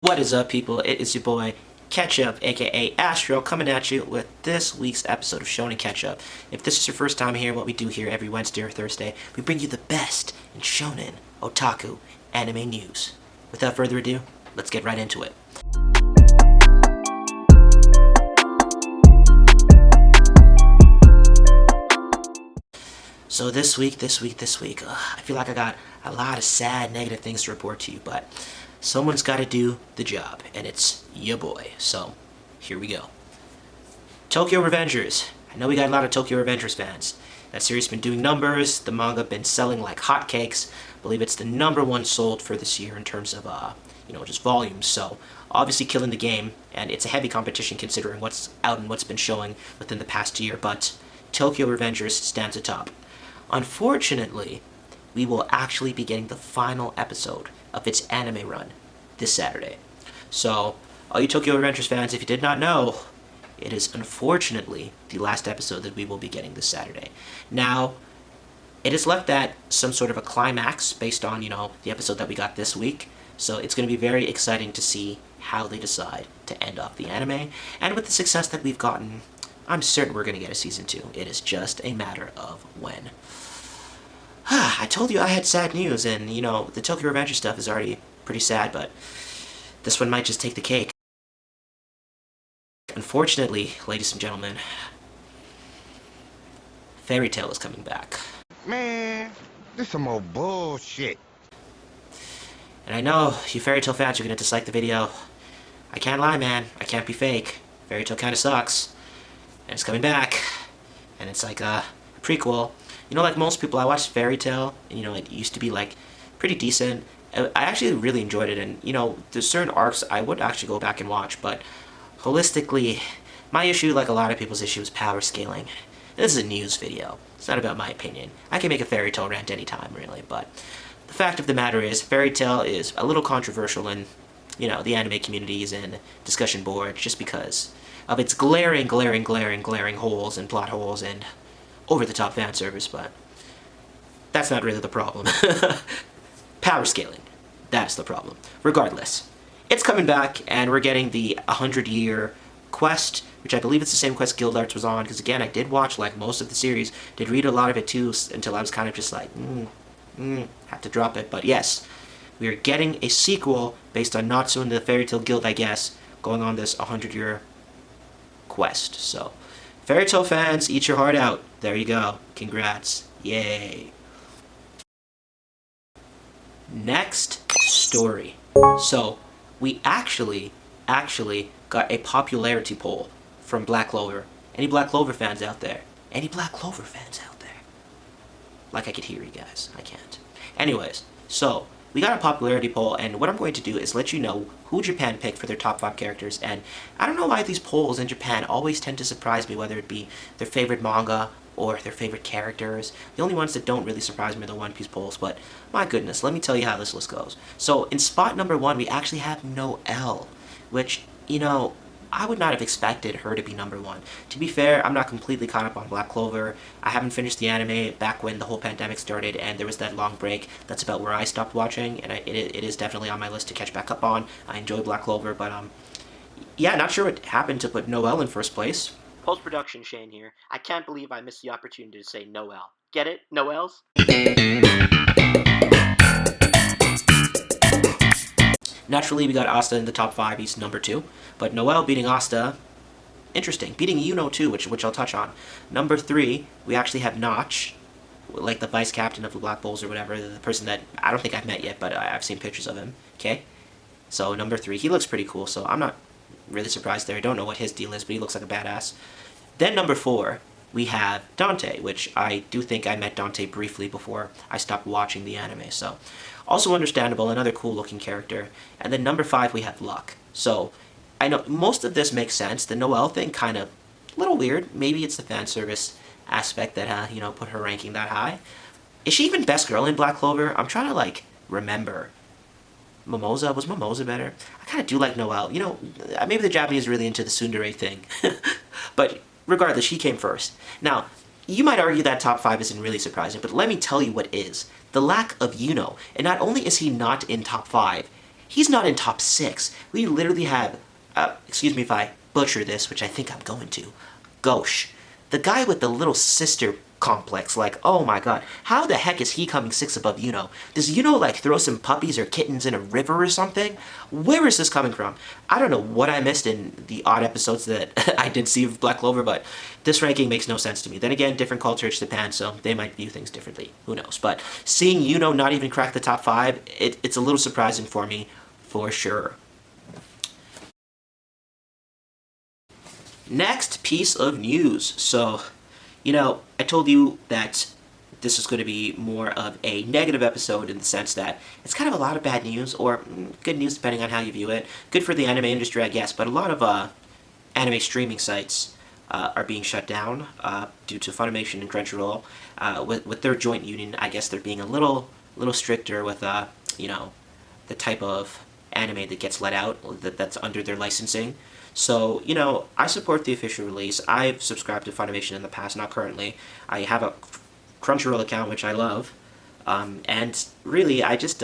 What is up, people? It is your boy Ketchup, aka Astro, coming at you with this week's episode of ShounenKetchup. If this is your first time here, what we do here every Wednesday or Thursday, we bring you the best in shonen, otaku, anime news. Without further ado, let's get right into it. So this week, I feel like I got a lot of sad, negative things to report to you, but someone's got to do the job, and it's ya boy. So, here we go. Tokyo Revengers. I know we got a lot of Tokyo Revengers fans. That series has been doing numbers. The manga been selling like hotcakes. I believe it's the #1 sold for this year in terms of, just volumes. So, obviously killing the game, and it's a heavy competition considering what's out and what's been showing within the past year, but Tokyo Revengers stands atop. Unfortunately, we will actually be getting the final episode of its anime run this Saturday. So, all you Tokyo Revengers fans, if you did not know, it is unfortunately the last episode that we will be getting this Saturday. Now, it is left at some sort of a climax based on, the episode that we got this week. So it's going to be very exciting to see how they decide to end off the anime. And with the success that we've gotten, I'm certain we're going to get a season 2. It is just a matter of when. I told you I had sad news, and, the Tokyo Revengers stuff is already pretty sad, but this one might just take the cake. Unfortunately, ladies and gentlemen, FAIRYTALE is coming back. Man, this some old bullshit. And I know you FAIRYTALE fans are going to dislike the video. I can't lie, man. I can't be fake. FAIRYTALE kind of sucks. And it's coming back. And it's like a prequel. Like most people, I watched FAIRYTALE, and, it used to be, pretty decent. I actually really enjoyed it, and, there's certain arcs I would actually go back and watch, but holistically, my issue, like a lot of people's issue, is power scaling. This is a news video. It's not about my opinion. I can make a FAIRYTALE rant anytime, really, but the fact of the matter is, FAIRYTALE is a little controversial in, the anime communities and discussion boards, just because of its glaring holes and plot holes and over-the-top fan service, but that's not really the problem. Power scaling, that's the problem. Regardless, it's coming back, and we're getting the 100-year quest, which I believe it's the same quest Guild Arts was on, because again, I did watch most of the series, did read a lot of it too, until I was kind of just like, have to drop it, but yes, we are getting a sequel based on Natsu and the FAIRYTALE Guild, I guess, going on this 100-year quest, so FAIRYTALE fans, eat your heart out. There you go. Congrats. Yay. Next story. So, we actually got a popularity poll from Black Clover. Any Black Clover fans out there? Any Black Clover fans out there? Like I could hear you guys. I can't. Anyways, so we got a popularity poll, and what I'm going to do is let you know who Japan picked for their top 5 characters, and I don't know why these polls in Japan always tend to surprise me, whether it be their favorite manga or their favorite characters. The only ones that don't really surprise me are the One Piece polls, but my goodness, let me tell you how this list goes. So, in spot #1, we actually have Noelle, which, I would not have expected her to be #1. To be fair, I'm not completely caught up on Black Clover. I haven't finished the anime back when the whole pandemic started, and there was that long break. That's about where I stopped watching, and it is definitely on my list to catch back up on. I enjoy Black Clover, but yeah, not sure what happened to put Noelle in first place. Post-production Shane here. I can't believe I missed the opportunity to say Noelle. Get it? Noelle's? Naturally, we got Asta in the top 5. He's #2. But Noelle beating Asta, interesting. Beating Yuno too, which I'll touch on. #3, we actually have Notch, like the vice captain of the Black Bulls or whatever, the person that I don't think I've met yet, but I've seen pictures of him. Okay? So #3, he looks pretty cool, so I'm not really surprised there. I don't know what his deal is, but he looks like a badass. Then #4, we have Dante, which I do think I met Dante briefly before I stopped watching the anime, so also understandable, another cool-looking character. And then #5, we have Luck. So, I know most of this makes sense. The Noelle thing kind of a little weird. Maybe it's the fan service aspect that, put her ranking that high. Is she even best girl in Black Clover? I'm trying to, remember. Mimosa? Was Mimosa better? I kind of do like Noelle. Maybe the Japanese are really into the tsundere thing. But regardless, she came first. Now, you might argue that top 5 isn't really surprising, but let me tell you what is. The lack of Yuno. And not only is he not in top 5, He's not in top 6. We literally have, excuse me if I butcher this, which I think I'm going to, Gauche. The guy with the little sister complex, like, oh my god, how the heck is he coming 6 above Yuno? Does Yuno, like, throw some puppies or kittens in a river or something? Where is this coming from? I don't know what I missed in the odd episodes that I did see of Black Clover, but this ranking makes no sense to me. Then again, different culture, it's Japan, so they might view things differently. Who knows? But seeing Yuno not even crack the top 5, it's a little surprising for me, for sure. Next piece of news. So, you know, I told you that this is going to be more of a negative episode in the sense that it's kind of a lot of bad news, or good news depending on how you view it. Good for the anime industry, I guess, but a lot of anime streaming sites are being shut down due to Funimation and Crunchyroll. With their joint union, I guess they're being a little stricter with, you know, the type of anime that gets let out that's under their licensing. So, you know, I support the official release. I've subscribed to Funimation in the past, not currently. I have a Crunchyroll account, which I love. And really, I just,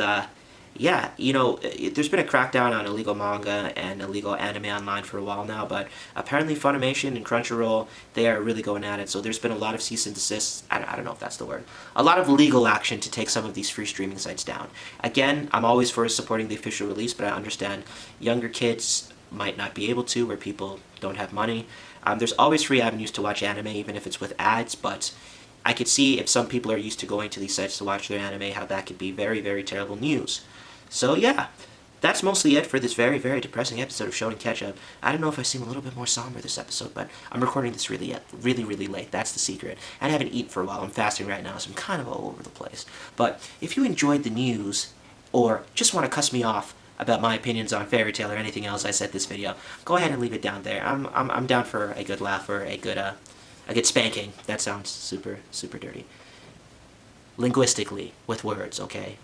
yeah, you know, there's been a crackdown on illegal manga and illegal anime online for a while now, but apparently Funimation and Crunchyroll, they are really going at it. So there's been a lot of cease and desists, I don't know if that's the word, a lot of legal action to take some of these free streaming sites down. Again, I'm always for supporting the official release, but I understand younger kids might not be able to, where people don't have money. There's always free avenues to watch anime, even if it's with ads, but I could see if some people are used to going to these sites to watch their anime, how that could be very, very terrible news. So yeah, that's mostly it for this very, very depressing episode of ShounenKetchup. I don't know if I seem a little bit more somber this episode, but I'm recording this really late. That's the secret. And I haven't eaten for a while. I'm fasting right now, so I'm kind of all over the place. But if you enjoyed the news, or just want to cuss me off about my opinions on Fairy Tail or anything else I said this video, go ahead and leave it down there. I'm down for a good laugh or a good spanking. That sounds super dirty. Linguistically, with words, okay?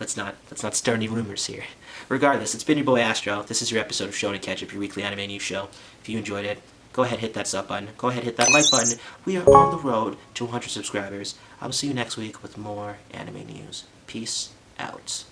Let's not stir any rumors here. Regardless, it's been your boy Astro. This is your episode of ShounenKetchup, your weekly anime news show. If you enjoyed it, go ahead, hit that sub button. Go ahead, hit that like button. We are on the road to 100 subscribers. I will see you next week with more anime news. Peace out.